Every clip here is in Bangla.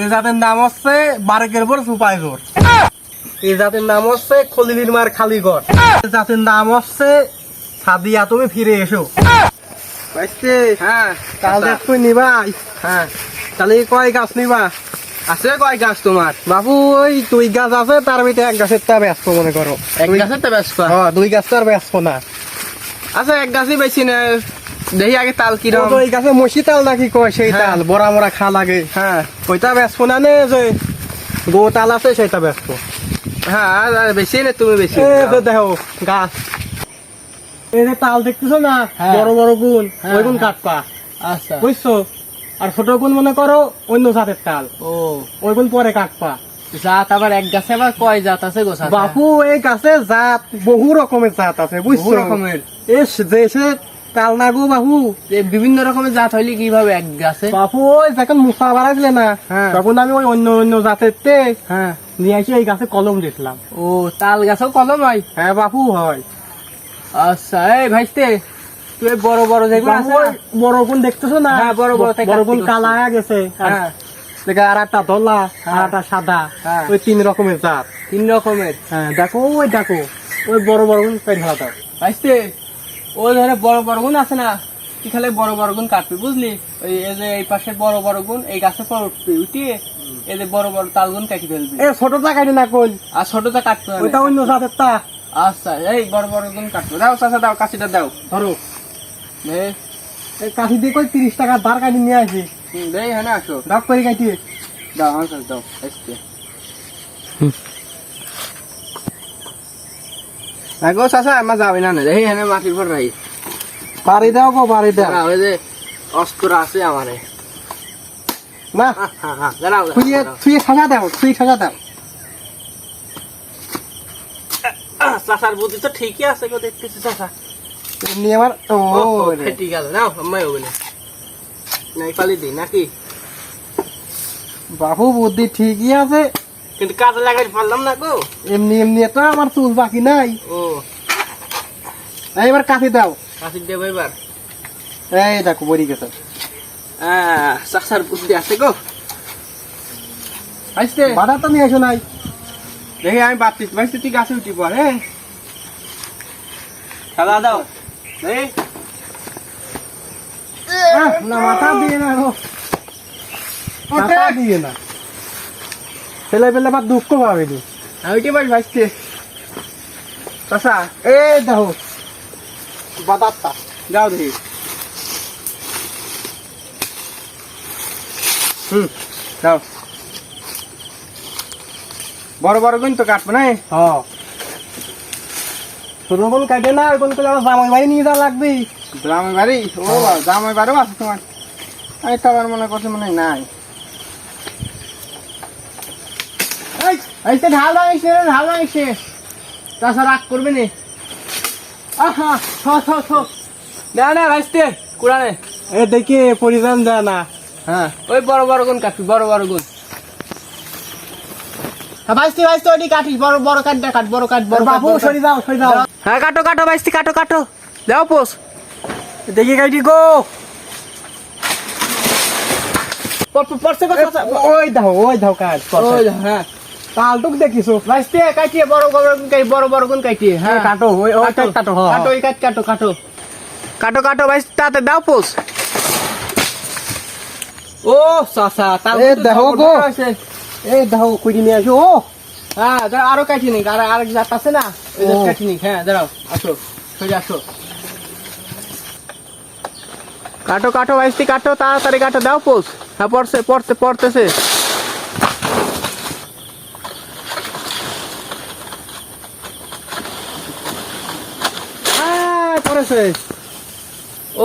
এই জাতের নাম হচ্ছে বারেকের পর সুপাই ঘর। এই জাতের নাম হচ্ছে খলিলির মার খালি ঘর। এই জাতের নাম হচ্ছে সাদিয়া তুমি ফিরে এসো। বুঝতে? হ্যাঁ তাহলে তুই নিবাই। হ্যাঁ তাহলে কয় গাছ নিবা? আছে কয় গাছ তোমার? বাবু ওই 2 গাছ আছে, তার ভিতরে 1 গাছের তা ব্যস্ত মনে করো। এক গাছের তো ব্যস্ত। হ্যাঁ 2 গাছ তো আর ব্যস্ত না। আচ্ছা এক গাছই বেশি না, দেখি আগে তাল কিরম। তো এই গাছে মসি তাল নাকি কয় সেই হ্যাঁ। তাল বড়া মরা খা লাগে। হ্যাঁ ওইটা ব্যস্ত না নে যে গো তাল আছে সেটা ব্যস্ত। হ্যাঁ আর বেশি না, তুমি বেশি এই যে দেখো গাছ, এই যে তাল দেখতেছো না, হ্যাঁ। বড় বড় গুণ, হ্যাঁ, ওই গুণ হ্যাঁ। কাটপা, আচ্ছা বুঝছো? আর ছোট গুণ মনে করো অন্য জাতের তাল, ও ওই গুণ পরে কাটপা। জাত আবার এক গাছে আবার কয় জাত আছে গোছা? বাপু এই গাছে জাত বহু রকমের জাত আছে, বুঝছো? বহু রকমের। এস দেশে তাল না গো বাবু। বিভিন্ন রকমের জাত হইলে কিভাবে এক গাছে? বাপু ওই যখন মুসা বাড়াইছিলে না, হ্যাঁ। তখন আমি ওই অন্য অন্য জাতের তে হ্যাঁ নিয়ে এসে এই গাছে কলম দেখলাম। ও তাল গাছও কলম হয়? হ্যাঁ বাপু হয়। আচ্ছা এই ভাইস্তে, তুই বড় বড় যেগুলো আছে বাপু, না? ওই বড় গুণ দেখতেছো না? হ্যাঁ, বড় বড় তাই বড় গুণ কাটতে কালা হয়ে গেছে। হ্যাঁ দেখে আর একটা ধলা, হ্যাঁ। আর একটা সাদা, হ্যাঁ। ওই 3 রকমের জাত। 3 রকমের। হ্যাঁ দেখো ওই দেখো ওই বড় বড় গুণ পেট ভালো। ভাইস্তে ওই ধরে বড় বড় গুণ আছে না, তুই খালি বড় বড় গুণ কাটবি বুঝলি? ওই এই যে এই পাশে বড় বড় গুণ এই গাছে পর উঠবি, উঠিয়ে এই যে বড় বড় তাল গুণ কাটি ফেলবি। এ ছোটটা কাটি না কোন, আর ছোটটা কাটতে হবে ওইটা না। অন্য জাতের তা। আচ্ছা এই বড় বড় গুণ কাটবো। দাও চাচা দাও, কাশিটা দাও। ধরো দে এই কাঠি দিয়ে কই 30 টাকা ধার কাটি নিয়ে আসি, দে হ্যাঁ আসো, ডাক করে কাটি। দাও আমার কাছে দাও ভাইস্তে। দেখো চাচা আমার যাবে না, দেখি হ্যাঁ মাটির পর রাখি। বাড়ি দাও গো, বাড়ি দাও দাঁড়াও, ওই যে অস্ত্র আছে আমারে। না। দাঁড়াও তুই সাজা দাও, তুই সাজা দাও। চাচার বুদ্ধি তো ঠিকই আছে গো, দেখতেছি চাচা। এমনি আমার ও রে। ঠিক গেল নাও, আম্মাই হবে না নাই পালি দিই নাকি? বাবু বুদ্ধি ঠিকই আছে, কিন্তু কাজে লাগাই পারলাম না গো। এমনি এমনি তো আমার চুল বাকি নাই। ও এই এবার কাঠি দাও। কাশির দেবো এবার। এই দেখো বড়ি গেছে। চাচার বুদ্ধি আছে গো। ভাইস্তে বাধা তো নিয়ে এসো নাই। দেখি আমি বাড়তি ভাইস্তে তুই গাছে উঠি পর। হ্যাঁ খাওয়া দাও এই না মাথা দিয়ে না গো, মাথা দিয়ে না, ছেলে পেলে আবার দুঃখ পাবে নি। আমি উঠি পারি ভাইস্তে। চাচা এই দেখো বাদারটা যাও দেখি। যাও বড় বড় গুণ তো কাটবো না। হ্যাঁ ছোট কোন কাটে না, আর কোন কোন আমার জামাই বাড়ি নিয়ে যাওয়া লাগবে। জামাই বাড়ি? ও জামাই বাড়িও আছে তোমার? আমি তো আবার মনে করছি মনে হয় নাই। এই তো ঢাল ভাঙিস রে, ঢাল ভাঙিস। তাছাড়া রাগ করবে নি। আহা না না ভাইস্তে কুড়ানে। এ দেখে পরিধান যায় না। হ্যাঁ ওই বড় বড় গুণ কাটবি, বড় বড় গুণ। হ্যাঁ ভাইস্তে ভাইস্তে ওইটি কাটিস, বড় বড় কাটটা কাট, বড় কাট, বড় বাবু সরি যাও, সরি যাও। হ্যাঁ কাটো কাটো ভাইস্তে, কাটো কাটো যাও পোষ। দেখি কাটি গো। পড়ছে ওই দাও কাজ। হ্যাঁ তালটুক দেখিছো? ভাইস্তে কাটিয়ে বড় বড় গুণ কাটি, বড় বড় গুণ কাটিয়ে। হ্যাঁ কাটো ওই কাটো কাটো ওই কাট, কাটো কাটো কাটো কাটো ভাই, তাতে দাও পোষ। ও চাচা তাল এ দেখো গো। আছে। এই দেখো কুড়ি নিয়ে আসো। ও হ্যাঁ দাঁড়াও, আরো কাটি নিক, আর আরেক জাত আছে না, ওই জাত ও। কাটি নিক। হ্যাঁ দাঁড়াও, আসো সোজা আসো। কাটো কাটো ভাইস্তি কাটো, তাড়াতাড়ি কাটো, দাও পোষ। হ্যাঁ পড়তেছে। পড়েছে।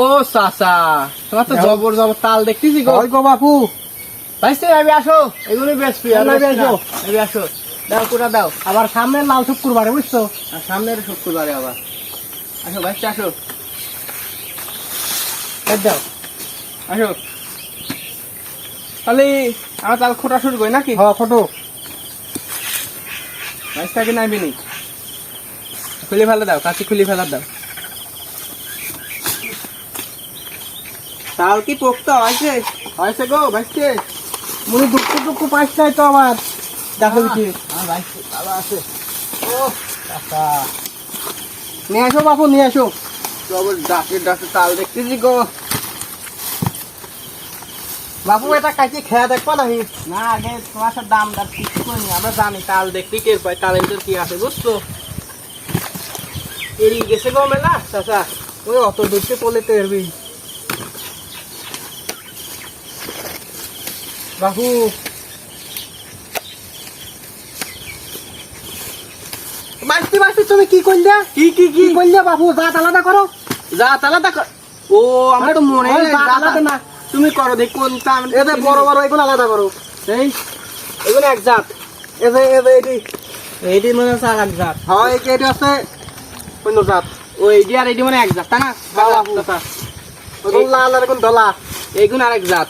ও চাচা তোমার তো জবর জবর তাল দেখতেছি গো। ওই গো বাপু। ভাইস্তি আমি আসো, এগুলো বেসবি। আমি আসো, দাও কুড়া দাও। আবার সামনে লাল শুক্রবারে বুঝছো? আর সামনের শুক্রবারে আবার আসো ভাইস্তি, আসো এই দাও। আসো। তাহলে আমার তাল খোটা শুরু করি নাকি? হ্যাঁ ছোট। ভাইস্তাকে নাইবি নি, খুলে ফেলা দাও, কাছে খুলে ফেলা দাও। তাল কি পোক্ত হয়েছে? হয়েছে গো ভাইস্তে। মনে দুঃখ দুঃখ পাইস নাই তো আমার দেখো কি ভালো আছে ও চাচা নিয়ে আসো বাপু নিয়ে আসো ডাকে ডাকে তাল দেখতেছি গো। বাপু এটা কাইতে খেয়া দেখবা নাকি? না আগে তোমার সাথে দাম দাম ঠিক করে নি, আমরা জানি তাল দেখতে কে পাই তালেন্টের কি আছে বুঝছো। এড়িয়ে গেছে গো মেলা চাচা। ওই অত দূরতে পড়লে তো এরবি বাপু। বাঁচতে বাঁচতে তুমি কি করলে? কি কি কি কি করলে বাপু? জাত আলাদা করো। যা তালা দেখ। ও আমার তো মনে ওই জাত আলাদা আলাদা না, না। তুমি করো দেখ কোনটা। এদের বড় বড় এগুলো আলাদা করো। এই এগুলো এক জাত। এদের এদের এটি এইটি মনে হচ্ছে আর এক জাত। হয় এটি আছে অন্য জাত। ও এইটি আর এইটি মানে এক জাত তাই না? হ্যাঁ, বাপু। চাচা, ওগুলো লাল আর এখন ধলা। এইগুলো আর এক জাত।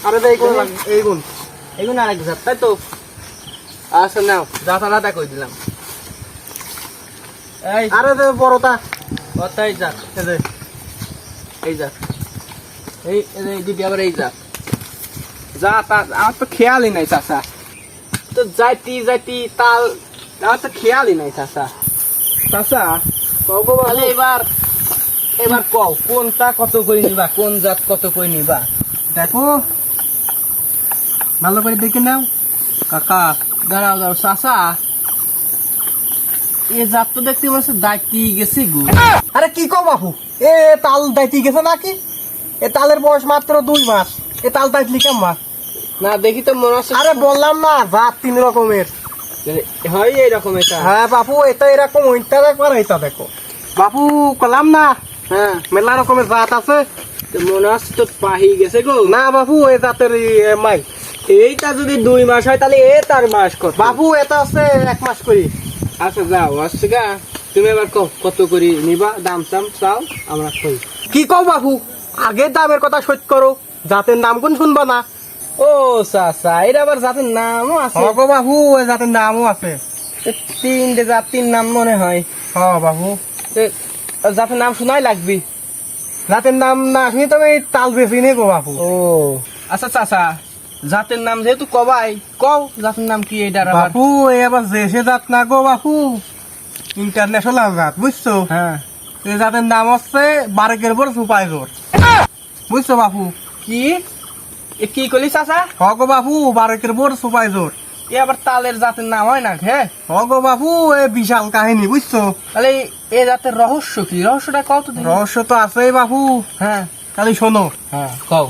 আর এদের এইগুলো এইগুলো এগুলো আর এক জাত তাই তো। আচ্ছা নাও জাত আলাদা করে দিলাম। এই আর এদের বড়টা ওটাই জাত। এদের এই জাত এই এই দিদি আবার এই জাত। জাত আমার তো খেয়ালই নাই চাচা। তো যাইতি যাইতি তাল আমার তো খেয়ালই নাই চাচা। চাচা তাহলে এবার এবার কও কোনটা কত করে নিবা, কোন জাত কত করে নিবা। দেখো ভালো করে দেখে নাও কাকা দাঁড়াও দাঁড়াও চাচা, এ জাত তো দেখতে মনে হচ্ছে দাইতি গেছে গো। আরে কি কও বাপু? এ তাল দাইতে গেছে নাকি? এ তালের বয়স মাত্র 2 মাস। এ তাল দাইতলি কেমন? না দেখি তো মনে হচ্ছে আরে বললাম না জাত 3 রকমের। হয় এইরকম এটা। হ্যাঁ বাপু, এটা এরকম ওইটা একবার এটা দেখো বাপু, কলাম না হ্যাঁ মেলা রকমের জাত আছে। তো মনে হচ্ছে তো পাহি গেছে গো। না বাপু, এই জাতের মাই। এইটা যদি 2 মাস হয় তাহলে এ তার মাস কত। বাপু এটা আছে 1 মাস করি। আচ্ছা যাও আসছে গা, তুমি এবার কত করে নিবা, দাম টাম চাও আমরা কই। কি কও বাপু? আগে দামের কথা সহ্য করো, জাতের নাম কোন শুনবা না? ও চাচা এটা আবার জাতের নামও আছে। হগো বাপু, এই জাতের নামও আছে। 3টে জাত 3 নাম মনে হয়। হ্যাঁ বাপু, তো জাতের নাম শোনাই লাগবি। জাতের নাম না শুনি তুমি তাল বেশি নেই গো বাপু। ও আচ্ছা চাচা, জাতের নাম যেহেতু কবাই কও জাতের নাম কি এইটার আবার। বাপু এই আবার দেশে জাত না গো বাপু, ইন্টারন্যাশনাল জাত, বুঝছো? হ্যাঁ এই জাতের নাম হচ্ছে বারেকের বড় সুপাইজোর, বুঝছো বাপু? কি এ কি করলি চাচা? হগো বাপু, বারেকের বড় সুপাইজোর। এ আবার তালের জাতের নাম হয় না? হ্যাঁ হগো বাপু, এ বিশাল কাহিনী, বুঝছো? তাহলে এ জাতের রহস্য কি, রহস্যটা কও তো দেখি। রহস্য তো আছেই বাপু, হ্যাঁ তাহলে শোনো। হ্যাঁ কও।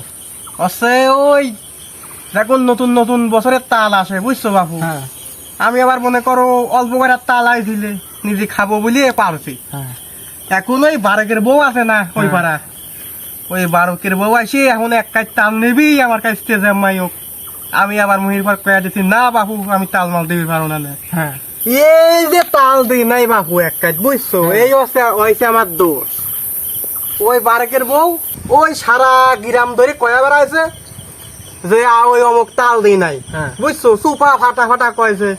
হচ্ছে ওই দেখুন নতুন নতুন বছরের তাল আসে, বুঝছো বাপু? হ্যাঁ আমি আবার মনে করো অল্প করে তাল আইছিলে নিজে খাবো বলি পারছি। হ্যাঁ এখন ওই বারকের বউ আছে না ওই হ্যাঁ। পাড়া, ওই বারকের বউ আসি এখন এক কাজ তাল নেবি আমার কাছ থেকে জামাই হোক। আমি আবার মহির পর কয়া দিচ্ছি না বাপু, আমি তাল মাল দিবি পারো না। হ্যাঁ এই যে তাল দিই নাই বাপু এক কাজ, বুঝছো? এই হচ্ছে আমার দোষ। ওই বারকের বউ ওই সারা গ্রাম ধরে কয়া বেড়াইছে যে ওই অমুক তাল দিই নাই, হ্যাঁ। বুঝছো? সুপা ফাটা ফাটা কয়েছে,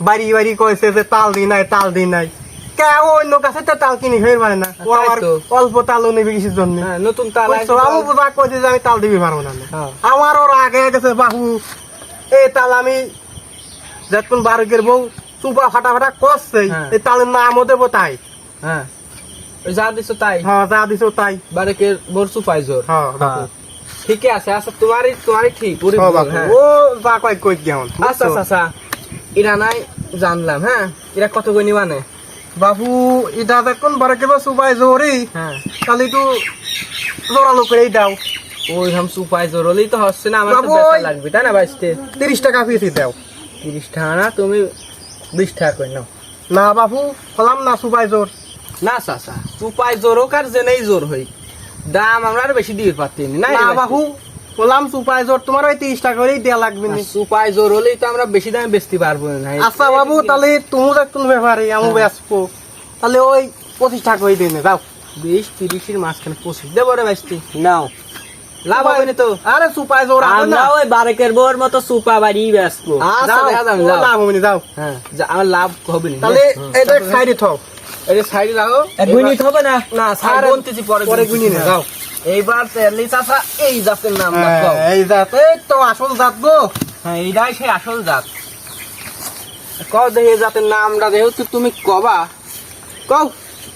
বাড়ি বাড়ি কয়েছে যে তাল দিই নাই তাল দিই নাই। কে অন্য কাছে তো তাল কিনি হয়ে পারে না, ও তাই আমার তো। অল্প তালও নেবে কিসের জন্য? হ্যাঁ নতুন তাল বুঝছো? আমি বোঝা কইছে যে আমি তাল দিবি পারবো না। হ্যাঁ। আমার ওর আগে গেছে বাপু, এই তাল আমি যখন বারকের বউ সুপা ফাটা ফাটা করছে, হ্যাঁ। এই তালের নামও দেবো তাই। হ্যাঁ ওই যা দিছো তাই। হ্যাঁ যা দিছো তাই। বারেকের বর্ষু পাইজোর। হ্যাঁ বাপু। ঠিকই আছে। আচ্ছা তোমারই ঠিক পুরি হ্যাঁ বল, বাপু, হ্যাঁ। ও যা কয় কই কেমন। আচ্ছা আচ্ছা এরা নাই জানলাম। হ্যাঁ এরা কত করে নিবানে? বাপু এটা দেখুন বারকের বউ সুপাই জোরে, হ্যাঁ তাহলে একটু জোরালো করেই দাও। ওই হাম সুপাই জোর হলেই তো হচ্ছে না, আমার তো বাবু, বেচা ওই- লাগবে তাই না? 30 টাকা পিসি দাও। 30 টাকা না, তুমি 20 টাকা করে নাও। না বাপু, হলাম না সুপাই জোর। না চাচা, সুপাই জোর হোক আর জেনেই জোর হই, দাম আমরা আর বেশি দিয়ে পারতি না। না বাপু, হলাম সুপাই জোর, তোমার ওই 30 টাকা করেই দেয়া লাগবে না। সুপাই জোর হলেই তো আমরা বেশি দামে বেচতে পারবো না। আচ্ছা বাবু, তাহলে তুমি দেখুন ব্যাপারে আমি বেসবো, তাহলে ওই 25 টাকা করে দিনে যাও। 20-30 মাঝখানে 25 দেবো রে বাইস্তি নাও, লাভ হবে না তো। আরে সুপাই জোর আছে না। ওই বারেকের বোর মতো সুপা বাড়ি বেচবো। আচ্ছা, ও লাভ হবে না, যাও। হ্যাঁ আমার লাভ হবে না। তাহলে এটা সাইডে থাও। এই যে সাইডে লাগো। এক মিনিট হবে না? না সাইড আরে, বলতেছি পরে পরে গুনি না, যাও। এইবার তেলি চাচা এই জাতের নাম এই জাতে তো আসল জাত গো। হ্যাঁ এইটাই সেই আসল জাত। কও দেখি এই জাতের নামটা যেহেতু তুমি কবা কও।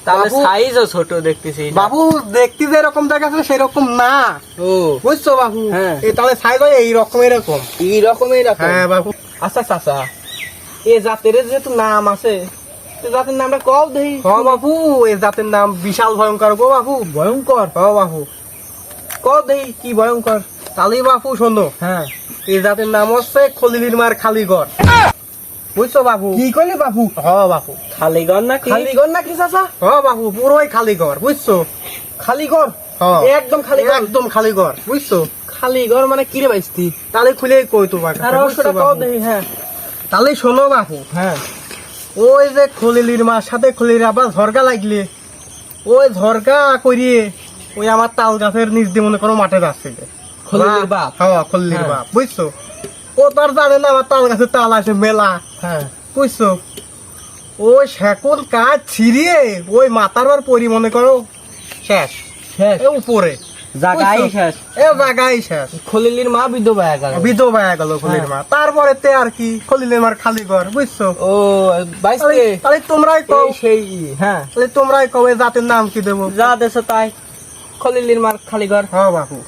তাহলে বাবু- সাইজও ছোট দেখতেছি এটা। বাবু দেখতে যে এরকম দেখাচ্ছে সেরকম না, ও বুঝছো বাবু? হ্যাঁ। এই তাহলে সাইজ হয় এইরকম এরকম। এই রকমের রকম। হ্যাঁ বাবু। আচ্ছা চাচা এই জাতের যেহেতু নাম আছে তো জাতের নামটা কও দেখি। হ বাবু, এই জাতের নাম বিশাল ভয়ঙ্কর গো বাবু। ভয়ঙ্কর। হ বাবু। কও দেখি কি ভয়ঙ্কর। তাহলে বাবু শোনো, হ্যাঁ এই জাতের নাম হচ্ছে খলিলির মার খালিগড়, বুঝছো বাবু? কি করলি বাবু? হ বাবু। খালিগড় নাকি? খালিগড় নাকি চাচা? হ বাবু, পুরোই খালিগড়, বুঝছো? খালিগড় হ একদম খালিগড়। একদম খালিগড়, বুঝছো? খালিগড় মানে কিরে বাইস্তি? তাহলে খুলে কই তোমার আর রহস্যটা কও দেখি। হ্যাঁ তাহলে শোনো বাবু, হ্যাঁ ওই যে খলিলির মার সাথে খলিলির আবার ঝরকা লাগলে, ওই ঝরকা করিয়ে ওই আমার তাল গাছের নিচ দিয়ে মনে করো মাঠে যাচ্ছে। খলিলির বাপ? হ্যাঁ খলিলির হ্যাঁ। বাপ, বুঝছো? ও তার জানে না আমার তাল গাছের তাল আছে মেলা, হ্যাঁ বুঝছো? ওই শেকল কাজ ছিড়িয়ে ওই মাথার আর পরি মনে করো শেষ, শেষ এ উপরে জাগাই বুঝছো? শেষ। এ জাগাই শেষ, খলিলির মা বিধবা হয়ে গেল। বিধবা হয়ে গেল খলির মা। তারপরে তে আর কি খলিলের মার খালি ঘর, বুঝছো? ও বাইস্তি তাহলে তোমরাই কও, সেই হ্যাঁ তাহলে তোমরাই কও এই জাতের নাম কি দেবো? যা দেশে তাই খলিলির মার খালিগড়। হ্যাঁ বাবু,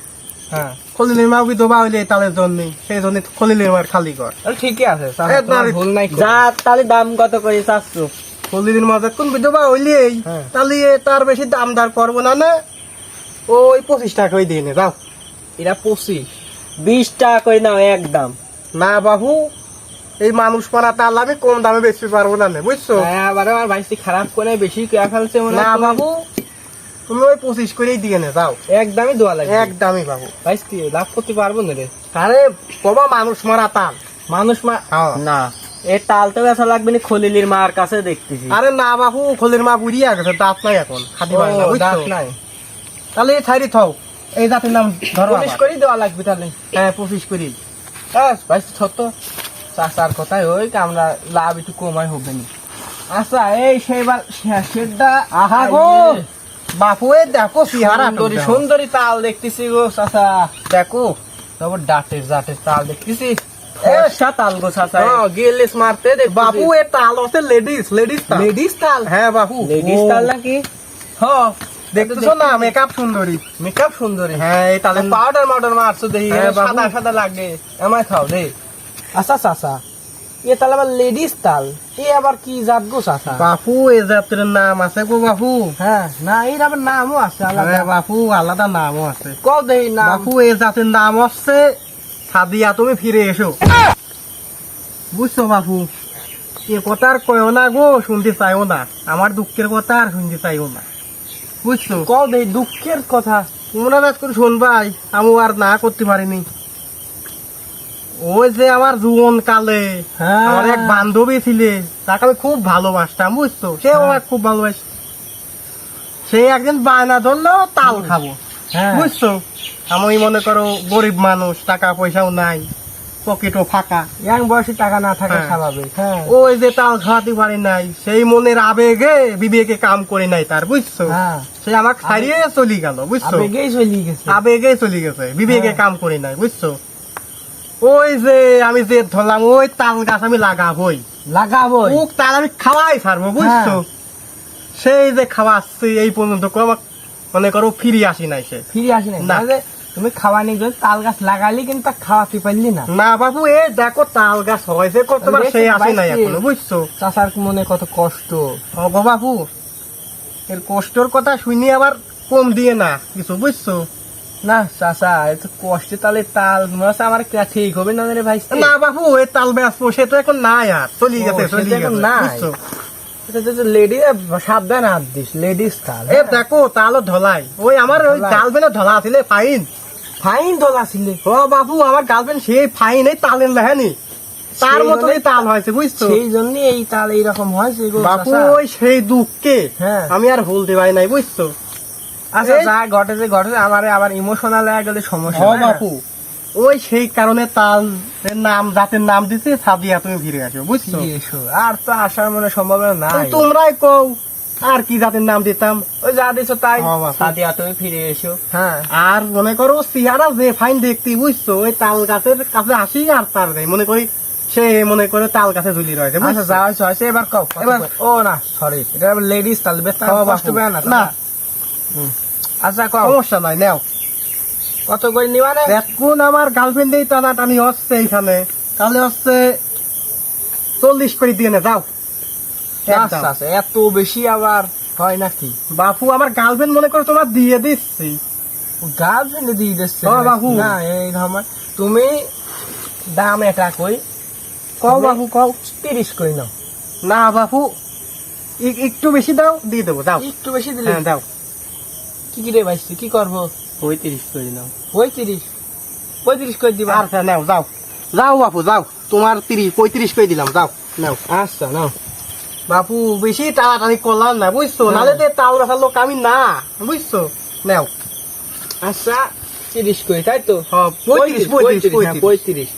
হ্যাঁ খলিলের মা বিধবা হইলে তাহলে জন্য সেই জন্য খলিলের মার খালি ঘর। তাহলে ঠিকই আছে চাচা, এ, তোমার না, ভুল নাই। যা তাহলে দাম কত করে চাচ্ছ? খলিলের মাঝে কোন বিধবা হইলেই হ্যাঁ। তাহলে তার বেশি দাম দার করবো না, না ওই 25 টাকা ওই দিয়ে নে যাও। এরা 25। 20 টাকা করে নাও একদম। না বাবু, এই মানুষ মারা তাহলে আমি কম দামে বেচতে পারবো না, বুঝছো? হ্যাঁ আবার আমার বাইস্তি খারাপ করে বেশি করে ফেলছে মনে না হয়। বাবু, তুমি ওই 25 করেই দিয়ে নে যাও, একদমই দোয়া লাগবে। একদমই বাবু। বাইস্তি লাভ করতে পারবো না রে। আরে বাবা, মানুষ মারা তাল। মানুষ মা হ্যাঁ। না এ তাল তো বেচা লাগবে না, খলিলির মার কাছে দেখতেছি। আরে না বাবু, খলির মা বুড়িয়া গেছে, দাঁত নাই এখন, খাদি পারে না, ও, বুঝছো? দাঁত নাই। তাহলে এই ছাড়ি থাও, এই জাতের নাম ধরো 25 আবার। করেই দেওয়া লাগবে তাহলে। হ্যাঁ 25 করি। হ্যাঁ বাইস্তি সত্য চাচার কথাই ওই আমরা লাভ একটু কমাই হবে না। আচ্ছা এই সেইবার শেষেরটা আহা গো বাপু, এ দেখো চেহারা সুন্দরী সুন্দরী তাল দেখতেছি গো চাচা। দেখো। তারপর ডাটের জাটের তাল দেখতেছি। ফর্সা তাল গো চাচা। হ্যাঁ গেলেস মারতে দেখতেছি। বাপু, এ তাল হচ্ছে লেডিস তাল। লেডিস তাল। হ্যাঁ বাপু, লেডিস তাল নাকি? হ্যাঁ দেখতেছো না মেকআপ সুন্দরী? মেকআপ সুন্দরী। হ্যাঁ এই তালের পাউডার মাউডার মারছো দেখি হ্যাঁ, বাবু। সাদা সাদা লাগে আমায় খাও দে। আচ্ছা চাচা এ তাল আবার লেডিস তাল, এ আবার কি জাত গো চাচা? বাপু, এ জাতের নাম আছে গো বাপু। হ্যাঁ না এর আবার নামও আছে আলাদা। হ্যাঁ বাপু, আলাদা নামও আছে কও দেই নাম। বাপু। এ জাতের নাম হচ্ছে সাদিয়া, তুমি ফিরে এসো, বুঝছো বাপু? এ কথা আর কয়ও না গো, শুনতে চাইও না, আমার দুঃখের কথা আর শুনতে চাইও না, বুঝছো? কও দেই দুঃখের কথা। তোমরা রাজ করে শুনবাই, আমি আর না করতে পারিনি। ওই যে আমার জীবন কালে হ্যাঁ। আমার এক বান্ধবী ছিলে, তাকে আমি খুব ভালোবাসতাম, বুঝছো? সেও হ্যাঁ। আমার খুব ভালোবাসে। সে একদিন বায়না ধরলো তাল খাবো, হ্যাঁ বুঝছো? আমি মনে করো গরিব মানুষ, টাকা পয়সাও নাই, পকেটও ফাঁকা। ইয়াং বয়সে টাকা না থাকা হ্যাঁ। স্বাভাবিক। হ্যাঁ ওই যে তাল খাওয়াতে পারি নাই, সেই মনের আবেগে বিবেকে কাম করে নাই তার, বুঝছো? হ্যাঁ সে আমাকে ছাড়িয়ে চলে গেল, বুঝছো? আবেগেই চলে গেছে। আবেগে চলে গেছে, বিবেকে হ্যাঁ। কাম করে নাই, বুঝছো? ওই যে আমি যে ধরলাম ওই তাল গাছ আমি লাগাবই, লাগাবো। ও তাল আমি খাওয়াই ছাড়বো, বুঝছো? সেই যে খাওয়াচ্ছি এই পর্যন্ত কেউ আমাকে মনে করো ফিরে আসি নাই সে। ফিরে আসি না না। তাহলে তুমি খাওয়ানি গেলে তাল গাছ লাগালি কিন্তু তা খাওয়াতে পারলি না। না বাবু, এ দেখো তাল গাছ হয়েছে করতে পারে, সে আসি নাই এখনো, বুঝছো? চাচার মনে কত কষ্ট। ও গো বাবু, এর কষ্টর কথা শুনি আবার কম দিয়ে না কিছু, বুঝছো? না চাচা এত কষ্টে তাহলে তাল মনে হচ্ছে আমার কে ঠিক হবে না রে ভাই। না বাবু, এই তাল বেসবো সে তো এখন নাই, আর চলে গেছে, সে তো চলে এখন গেছে, নাই। বুঝছো? লেডি সাবধান হাত দিস, লেডিস তাল। এ দেখো তালও ধলাই, ওই আমার ওই ধলাই। গার্লফ্রেন্ড ধলা ছিল ফাইন। ফাইন দোলা ছিল। ও বাবু, আমার গার্লফ্রেন্ড সেই ফাইন, এই তালের লেহানি তার সেই মতনই জন্যই তাল হয়েছে, বুঝছো? সেই জন্য এই তাল এইরকম হয়েছে গো বাবু, চাচা। ওই সেই দুঃখকে হ্যাঁ। আমি আর ভুলতে পারি নাই, বুঝছো? আচ্ছা এই- যা ঘটেছে ঘটেছে, আমার আবার ইমোশনাল হয়ে গেলে সমস্যা। ও না? বাপু, ওই সেই কারণে তাল নাম জাতের নাম দিছে সাদিয়া, তুমি ফিরে আসো, বুঝছো? কি এসো, আর তো আসার মনে সম্ভাবনা নাই। তোমরাই কও আর কি জাতের নাম দিতাম। ওই যা দিছো তাই। হ্যাঁ বাপু। সাদিয়া তুমি ফিরে এসো। হ্যাঁ আর মনে করো চেহারা যে ফাইন দেখতে বুঝছো, ওই তাল গাছের কাছে আসি আর তার গায়ে মনে করি সে মনে করে তাল গাছে ঝুলি রয়েছে আচ্ছা বুঝছো? যা হয়েছে হয়েছে, এবার কও এবার। ও না সরি, এটা লেডিস তাহলে বেতন হ্যাঁ কষ্ট বাপু। পায় না না আচ্ছা কও সমস্যা নাই, নেও। কত করে নিবা রে? এখন আমার গার্লফ্রেন্ডেই টানাটানি হচ্ছে এইখানে, তাহলে হচ্ছে 40 করে দিয়ে নে যাও। একদম। আচ্ছা আচ্ছা, এত বেশি আবার হয় নাকি? বাপু আমার গার্লফ্রেন্ড মনে করে তোমার দিয়ে দিচ্ছি। গার্লফ্রেন্ডে দিয়ে দিচ্ছে? হ্যাঁ বাপু। না এই ধরনের তুমি দাম এটা কই কও বাপু কও। 30 কই নাও। না বাপু একটু বেশি দাও, দিয়ে দেবো যাও। একটু বেশি দিলে হ্যাঁ দাও। কি কি রে ভাইছি, কি করবো? 35 করে নাও। 35 করে দিবা? আচ্ছা নাও যাও, যাও বাপু যাও, তোমার 35 করে দিলাম, যাও নাও। আচ্ছা নাও। বাপু বেশি টানাটানি করলাম না বুঝছো, হ্যাঁ। নালে তো তাল গাছার লোক আমি না বুঝছো, নাও। আচ্ছা 30 কই তাই তো? হ্যাঁ 35 হ্যাঁ, 35